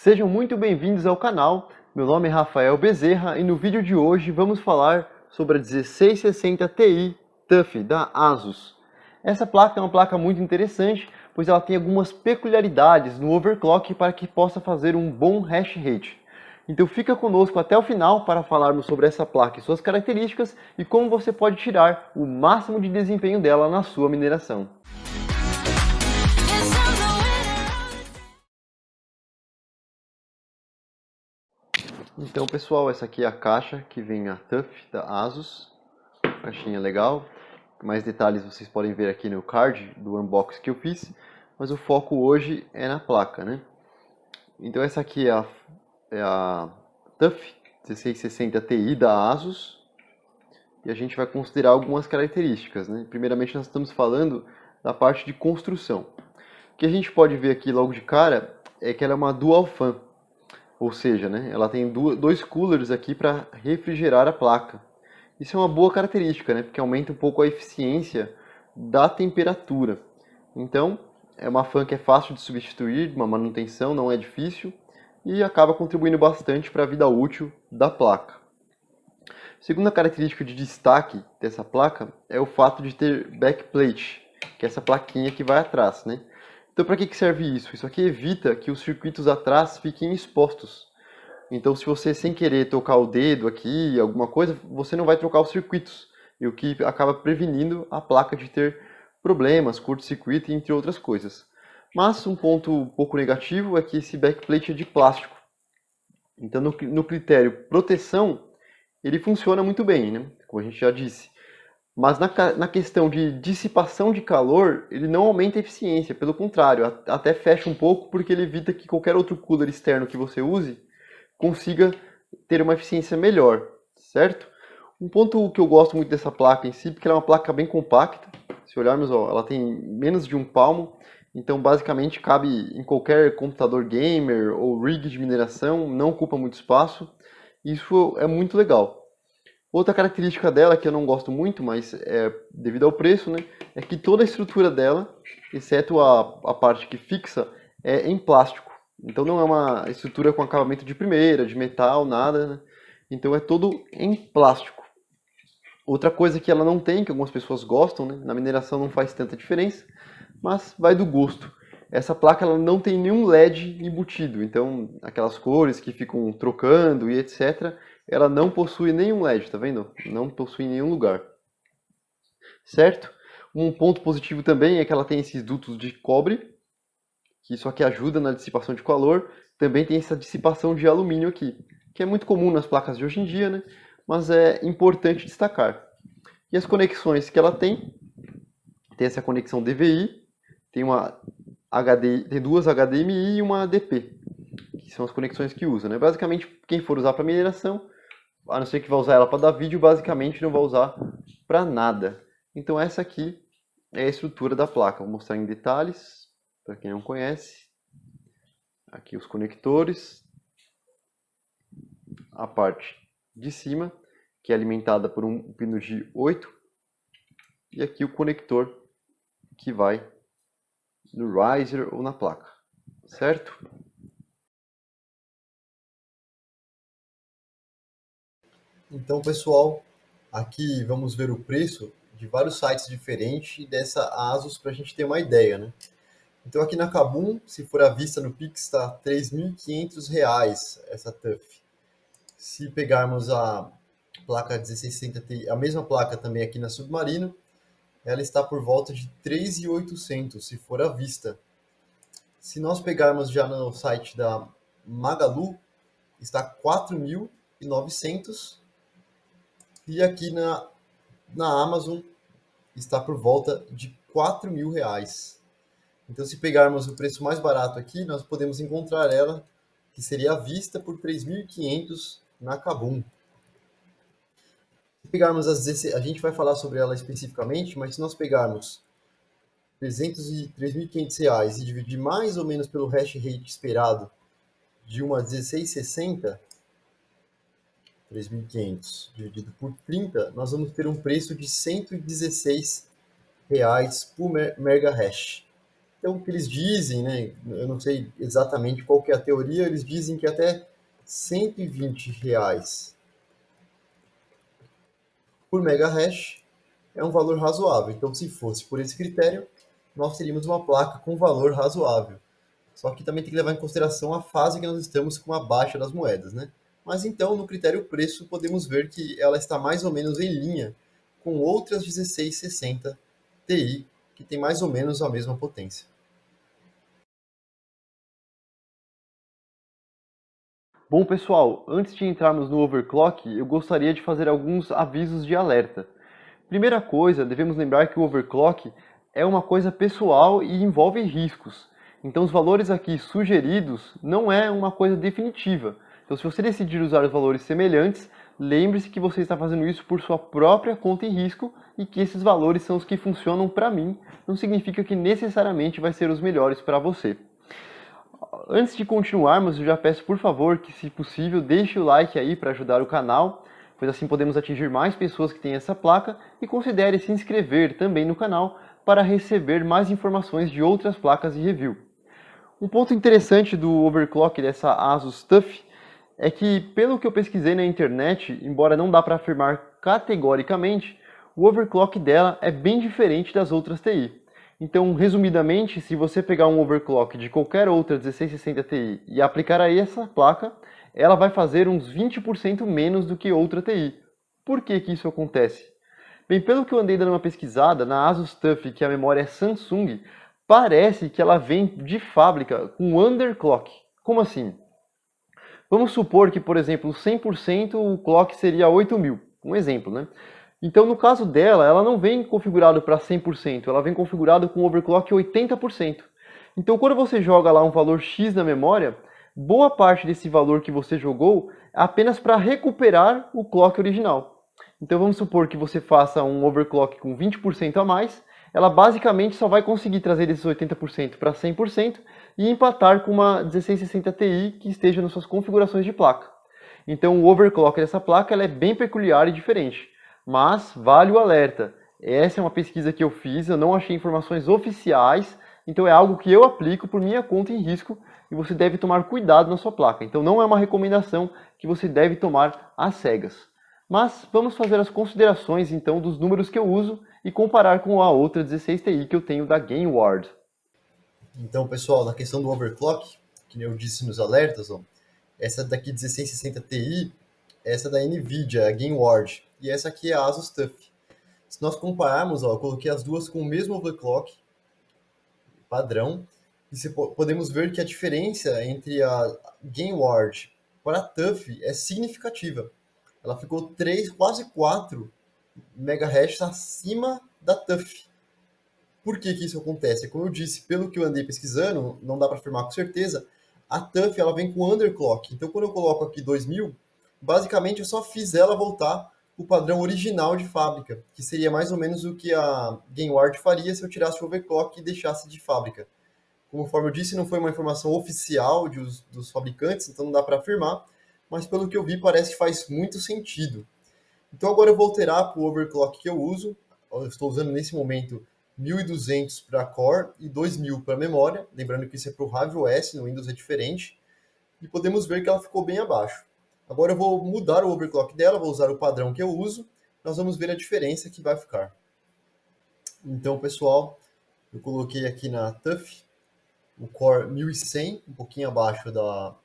Sejam muito bem-vindos ao canal. Meu nome é Rafael Bezerra e no vídeo de hoje vamos falar sobre a 1660 Ti TUF da ASUS. Essa placa é uma placa muito interessante, pois ela tem algumas peculiaridades no overclock para que possa fazer um bom hash rate. Então fica conosco até o final para falarmos sobre essa placa e suas características e como você pode tirar o máximo de desempenho dela na sua mineração. Então, pessoal, essa aqui é a caixa que vem a TUF da ASUS. Caixinha legal. Mais detalhes vocês podem ver aqui no card do unboxing que eu fiz. Mas o foco hoje é na placa, né? Então, essa aqui é a TUF 1660 Ti da ASUS. E a gente vai considerar algumas características, né? Primeiramente, nós estamos falando da parte de construção. O que a gente pode ver aqui logo de cara é que ela é uma dual fan. Ou seja, né, ela tem dois coolers aqui para refrigerar a placa. Isso é uma boa característica, né, porque aumenta um pouco a eficiência da temperatura. Então, é uma fan que é fácil de substituir, uma manutenção não é difícil e acaba contribuindo bastante para a vida útil da placa. Segunda característica de destaque dessa placa é o fato de ter backplate, que é essa plaquinha que vai atrás, né? Então, para que serve isso? Isso aqui evita que os circuitos atrás fiquem expostos. Então, se você sem querer tocar o dedo aqui, alguma coisa, você não vai trocar os circuitos. E o que acaba prevenindo a placa de ter problemas, curto-circuito, entre outras coisas. Mas um ponto um pouco negativo é que esse backplate é de plástico. Então, no critério proteção, ele funciona muito bem, né? Como a gente já disse. Mas na questão de dissipação de calor, ele não aumenta a eficiência, pelo contrário, até fecha um pouco porque ele evita que qualquer outro cooler externo que você use consiga ter uma eficiência melhor, certo? Um ponto que eu gosto muito dessa placa em si, porque ela é uma placa bem compacta, se olharmos, ó, ela tem menos de um palmo, então basicamente cabe em qualquer computador gamer ou rig de mineração, não ocupa muito espaço, isso é muito legal. Outra característica dela, que eu não gosto muito, mas é devido ao preço, né, é que toda a estrutura dela, exceto a parte que fixa, é em plástico. Então não é uma estrutura com acabamento de primeira, de metal, nada, né? Então é todo em plástico. Outra coisa que ela não tem, que algumas pessoas gostam, né, na mineração não faz tanta diferença, mas vai do gosto. Essa placa ela não tem nenhum LED embutido, então aquelas cores que ficam trocando e etc, ela não possui nenhum LED, tá vendo? Não possui em nenhum lugar. Certo? Um ponto positivo também é que ela tem esses dutos de cobre, que isso aqui ajuda na dissipação de calor. Também tem essa dissipação de alumínio aqui, que é muito comum nas placas de hoje em dia, né? Mas é importante destacar. E as conexões que ela tem essa conexão DVI, tem tem duas HDMI e uma DP, que são as conexões que usa, né? Basicamente, quem for usar para mineração, a não ser que vai usar ela para dar vídeo, basicamente não vai usar para nada. Então essa aqui é a estrutura da placa. Vou mostrar em detalhes, para quem não conhece. Aqui os conectores. A parte de cima, que é alimentada por um pino de 8. E aqui o conector que vai no riser ou na placa, certo? Então, pessoal, aqui vamos ver o preço de vários sites diferentes dessa ASUS para a gente ter uma ideia, né? Então, aqui na Kabum, se for à vista no Pix, está R$ 3.500 essa TUF. Se pegarmos a placa 1660 Ti, a mesma placa também aqui na Submarino, ela está por volta de 3.800 se for à vista. Se nós pegarmos já no site da Magalu, está 4.900 e aqui na Amazon está por volta de R$ 4.000. Então, se pegarmos o preço mais barato aqui, nós podemos encontrar ela, que seria à vista, por 3.500 na Kabum. Se pegarmos a gente vai falar sobre ela especificamente, mas se nós pegarmos R$ 3.500 e dividir mais ou menos pelo hash rate esperado de uma 1660, 3.500 dividido por 30, nós vamos ter um preço de R$ 116 por mega hash. Então, o que eles dizem, né, eu não sei exatamente qual que é a teoria, eles dizem que até R$ 120 por mega hash é um valor razoável. Então, se fosse por esse critério, nós teríamos uma placa com valor razoável. Só que também tem que levar em consideração a fase que nós estamos com a baixa das moedas, né? Mas então, no critério preço, podemos ver que ela está mais ou menos em linha com outras 1660 Ti, que tem mais ou menos a mesma potência. Bom, pessoal, antes de entrarmos no overclock, eu gostaria de fazer alguns avisos de alerta. Primeira coisa, devemos lembrar que o overclock é uma coisa pessoal e envolve riscos. Então, os valores aqui sugeridos não é uma coisa definitiva. Então, se você decidir usar os valores semelhantes, lembre-se que você está fazendo isso por sua própria conta e risco e que esses valores são os que funcionam para mim, não significa que necessariamente vai ser os melhores para você. Antes de continuarmos, eu já peço por favor que, se possível, deixe o like aí para ajudar o canal, pois assim podemos atingir mais pessoas que têm essa placa, e considere se inscrever também no canal para receber mais informações de outras placas de review. Um ponto interessante do overclock dessa Asus TUF é que, pelo que eu pesquisei na internet, embora não dá para afirmar categoricamente, o overclock dela é bem diferente das outras TI. Então, resumidamente, se você pegar um overclock de qualquer outra 1660 Ti e aplicar a essa placa, ela vai fazer uns 20% menos do que outra TI. Por que que isso acontece? Bem, pelo que eu andei dando uma pesquisada, na Asus TUF, que a memória é Samsung, parece que ela vem de fábrica com underclock. Como assim? Vamos supor que, por exemplo, 100% o clock seria 8000, um exemplo, né? Então, no caso dela, ela não vem configurado para 100%, ela vem configurado com overclock 80%. Então, quando você joga lá um valor X na memória, boa parte desse valor que você jogou é apenas para recuperar o clock original. Então, vamos supor que você faça um overclock com 20% a mais, ela basicamente só vai conseguir trazer esses 80% para 100% e empatar com uma 1660 Ti que esteja nas suas configurações de placa. Então, o overclock dessa placa ela é bem peculiar e diferente. Mas vale o alerta. Essa é uma pesquisa que eu fiz, eu não achei informações oficiais, então é algo que eu aplico por minha conta em risco e você deve tomar cuidado na sua placa. Então não é uma recomendação que você deve tomar às cegas. Mas vamos fazer as considerações então dos números que eu uso e comparar com a outra 16 Ti que eu tenho da GameWard. Então, pessoal, na questão do overclock, que eu disse nos alertas, ó, essa daqui 1660 Ti, essa da NVIDIA, a GameWard, e essa aqui é a Asus TUF. Se nós compararmos, ó, eu coloquei as duas com o mesmo overclock padrão, e podemos ver que a diferença entre a GameWard para a TUF é significativa. Ela ficou 3, quase 4 MHz acima da TUF. Por que que isso acontece? Como eu disse, pelo que eu andei pesquisando, não dá para afirmar com certeza, a TUF ela vem com underclock. Então, quando eu coloco aqui 2000, basicamente eu só fiz ela voltar o padrão original de fábrica, que seria mais ou menos o que a GameWard faria se eu tirasse o overclock e deixasse de fábrica. Conforme eu disse, não foi uma informação oficial dos fabricantes, então não dá para afirmar, mas pelo que eu vi parece que faz muito sentido. Então agora eu vou alterar para o overclock que eu uso. Eu estou usando nesse momento 1200 para core e 2000 para memória. Lembrando que isso é para o RAV OS, no Windows é diferente. E podemos ver que ela ficou bem abaixo. Agora eu vou mudar o overclock dela, vou usar o padrão que eu uso. Nós vamos ver a diferença que vai ficar. Então, pessoal, eu coloquei aqui na TUF o Core 1100, um pouquinho abaixo da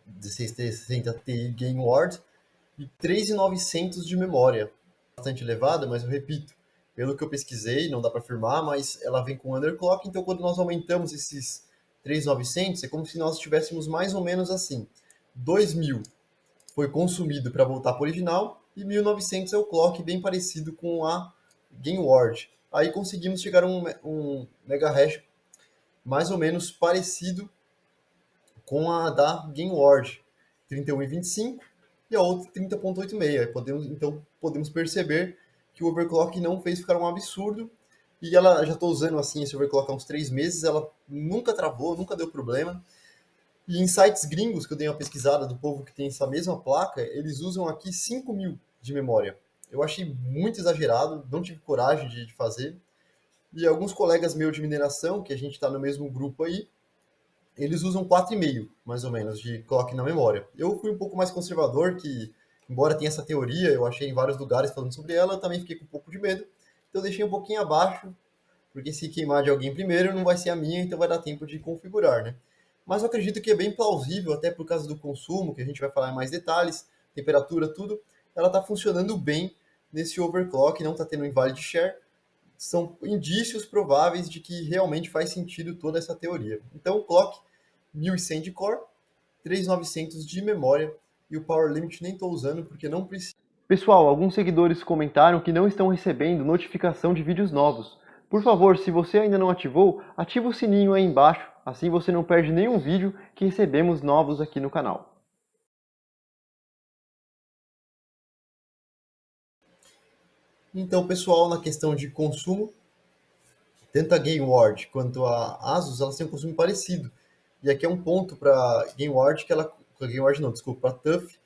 1660 Ti GameWard, e 3.900 de memória. Bastante elevada, mas eu repito, pelo que eu pesquisei, não dá para afirmar, mas ela vem com underclock, então quando nós aumentamos esses 3.900, é como se nós estivéssemos mais ou menos assim. 2.000 foi consumido para voltar para o original, e 1.900 é o clock bem parecido com a GameWard. Aí conseguimos chegar a um megahash mais ou menos parecido com a da GameWard, 31.25 e a outra 30.86. Então podemos perceber que o overclock não fez ficar um absurdo, e ela já estou usando assim esse overclock há uns 3 meses, ela nunca travou, nunca deu problema. E em sites gringos que eu dei uma pesquisada do povo que tem essa mesma placa, eles usam aqui 5.000 de memória. Eu achei muito exagerado, não tive coragem de fazer, E alguns colegas meus de mineração, que a gente está no mesmo grupo aí, eles usam 4,5, mais ou menos, de clock na memória. Eu fui um pouco mais conservador, que, embora tenha essa teoria, eu achei em vários lugares falando sobre ela, eu também fiquei com um pouco de medo. Então eu deixei um pouquinho abaixo, porque se queimar de alguém primeiro, não vai ser a minha, então vai dar tempo de configurar, né? Mas eu acredito que é bem plausível, até por causa do consumo, que a gente vai falar em mais detalhes, temperatura, tudo. Ela está funcionando bem nesse overclock, não está tendo invalid share. São indícios prováveis de que realmente faz sentido toda essa teoria. Então, o clock 1100 de core, 3900 de memória e o power limit nem estou usando porque não precisa. Pessoal, alguns seguidores comentaram que não estão recebendo notificação de vídeos novos. Por favor, se você ainda não ativou, ativa o sininho aí embaixo, assim você não perde nenhum vídeo que recebemos novos aqui no canal. Então, pessoal, na questão de consumo, tanto a GameWard quanto a Asus, elas têm um consumo parecido. E aqui é um ponto para GameWard que ela, GameWard não, desculpa, para TUF,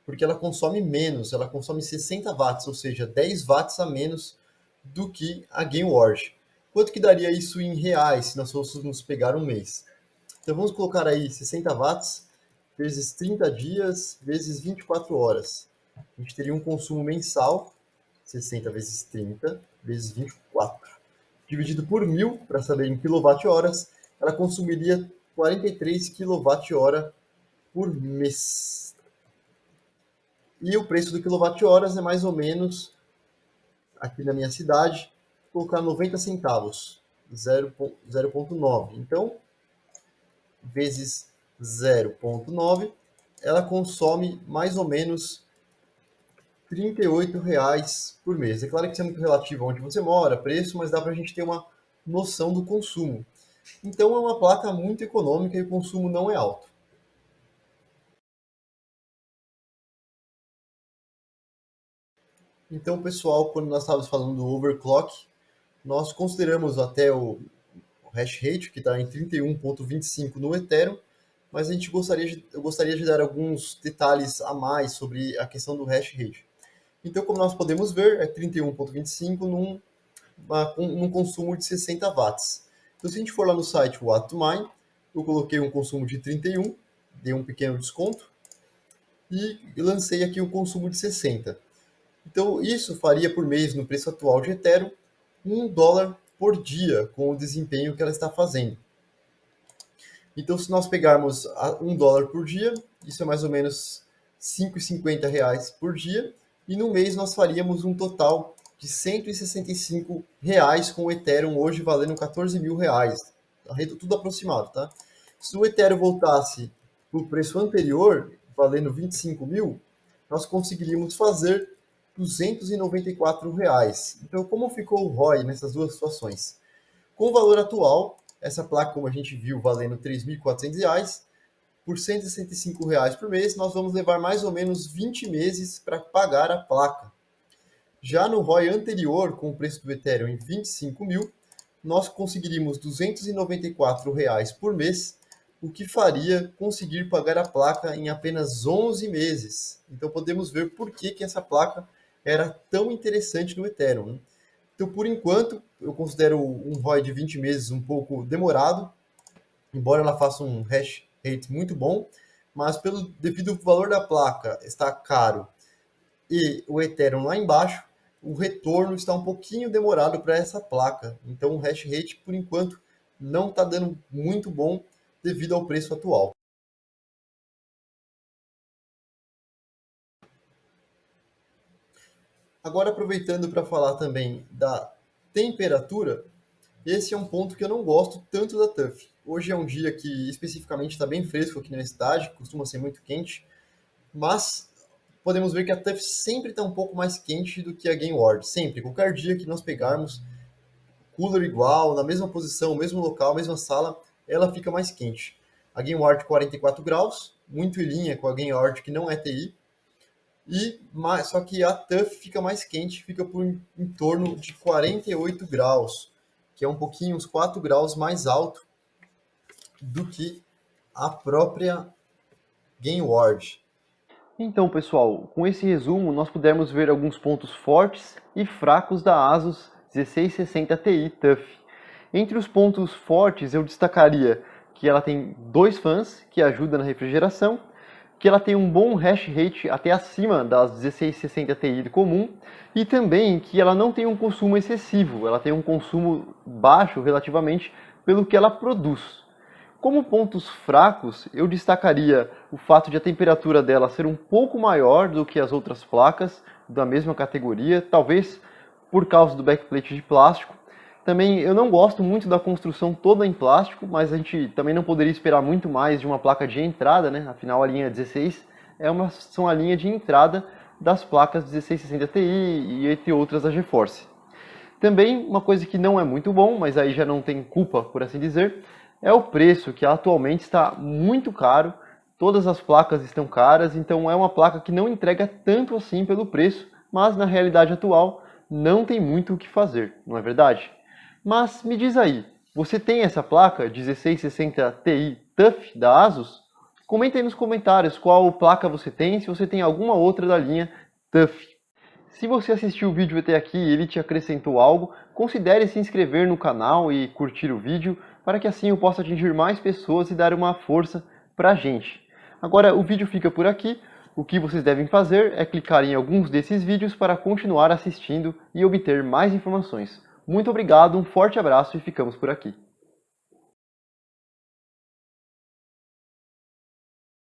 porque ela consome menos, ela consome 60 watts, ou seja, 10 watts a menos do que a GameWard. Quanto que daria isso em reais se nós fôssemos pegar um mês? Então vamos colocar aí 60 watts vezes 30 dias vezes 24 horas. A gente teria um consumo mensal, 60 vezes 30 vezes 24. Dividido por 1.000, para saber em quilowatt-horas, ela consumiria 43 kWh por mês. E o preço do quilowatt-horas é mais ou menos, aqui na minha cidade, colocar 90 centavos, 0,9. Então, vezes 0,9, ela consome mais ou menos R$ 38 por mês. É claro que isso é muito relativo a onde você mora, preço, mas dá para a gente ter uma noção do consumo. Então é uma placa muito econômica e o consumo não é alto. Então, pessoal, quando nós estávamos falando do overclock, nós consideramos até o hash rate, que está em 31,25 no Ethereum, mas eu gostaria de dar alguns detalhes a mais sobre a questão do hash rate. Então, como nós podemos ver, é 31,25 num consumo de 60 watts. Então, se a gente for lá no site Watt2Mine, eu coloquei um consumo de 31, dei um pequeno desconto, e lancei aqui um consumo de 60. Então, isso faria por mês, no preço atual de Ethereum, $1 por dia com o desempenho que ela está fazendo. Então, se nós pegarmos $1 por dia, isso é mais ou menos R$ 5,50 por dia, e no mês nós faríamos um total de R$ 165 com o Ethereum hoje valendo R$ 14.000. Tudo aproximado, tá? Se o Ethereum voltasse para o preço anterior, valendo 25 mil, nós conseguiríamos fazer R$ 294. Então, como ficou o ROI nessas duas situações? Com o valor atual, essa placa, como a gente viu, valendo R$ 3.400, por R$ 165 por mês, nós vamos levar mais ou menos 20 meses para pagar a placa. Já no ROI anterior, com o preço do Ethereum em 25 mil, nós conseguiríamos R$ 294 por mês, o que faria conseguir pagar a placa em apenas 11 meses. Então podemos ver por que essa placa era tão interessante no Ethereum. Então, por enquanto, eu considero um ROI de 20 meses um pouco demorado, embora ela faça um hash rate muito bom, mas devido ao valor da placa estar caro e o Ethereum lá embaixo, o retorno está um pouquinho demorado para essa placa. Então, o hash rate, por enquanto, não está dando muito bom devido ao preço atual. Agora, aproveitando para falar também da temperatura, esse é um ponto que eu não gosto tanto da TUF. Hoje é um dia que especificamente está bem fresco aqui na minha cidade, costuma ser muito quente, mas podemos ver que a TUF sempre está um pouco mais quente do que a GameWard. Sempre, qualquer dia que nós pegarmos, cooler igual, na mesma posição, mesmo local, mesma sala, ela fica mais quente. A GameWard 44 graus, muito em linha com a GameWard que não é TI, só que a TUF fica mais quente, fica por em torno de 48 graus, que é um pouquinho, uns 4 graus mais alto do que a própria GameWard. Então, pessoal, com esse resumo, nós pudemos ver alguns pontos fortes e fracos da ASUS 1660 Ti TUF. Entre os pontos fortes, eu destacaria que ela tem 2 fãs, que ajuda na refrigeração, que ela tem um bom hash rate até acima das 1660 Ti comum, e também que ela não tem um consumo excessivo, ela tem um consumo baixo relativamente pelo que ela produz. Como pontos fracos, eu destacaria o fato de a temperatura dela ser um pouco maior do que as outras placas da mesma categoria, talvez por causa do backplate de plástico. Também eu não gosto muito da construção toda em plástico, mas a gente também não poderia esperar muito mais de uma placa de entrada, né? Afinal, a linha 16 são a linha de entrada das placas 1660 Ti e entre outras da GeForce. Também uma coisa que não é muito bom, mas aí já não tem culpa, por assim dizer, é o preço, que atualmente está muito caro. Todas as placas estão caras, então é uma placa que não entrega tanto assim pelo preço, mas na realidade atual não tem muito o que fazer, não é verdade? Mas me diz aí, você tem essa placa 1660 Ti TUF da ASUS? Comenta aí nos comentários qual placa você tem, se você tem alguma outra da linha TUF. Se você assistiu o vídeo até aqui e ele te acrescentou algo, considere se inscrever no canal e curtir o vídeo, para que assim eu possa atingir mais pessoas e dar uma força pra gente. Agora o vídeo fica por aqui, o que vocês devem fazer é clicar em alguns desses vídeos para continuar assistindo e obter mais informações. Muito obrigado, um forte abraço e ficamos por aqui.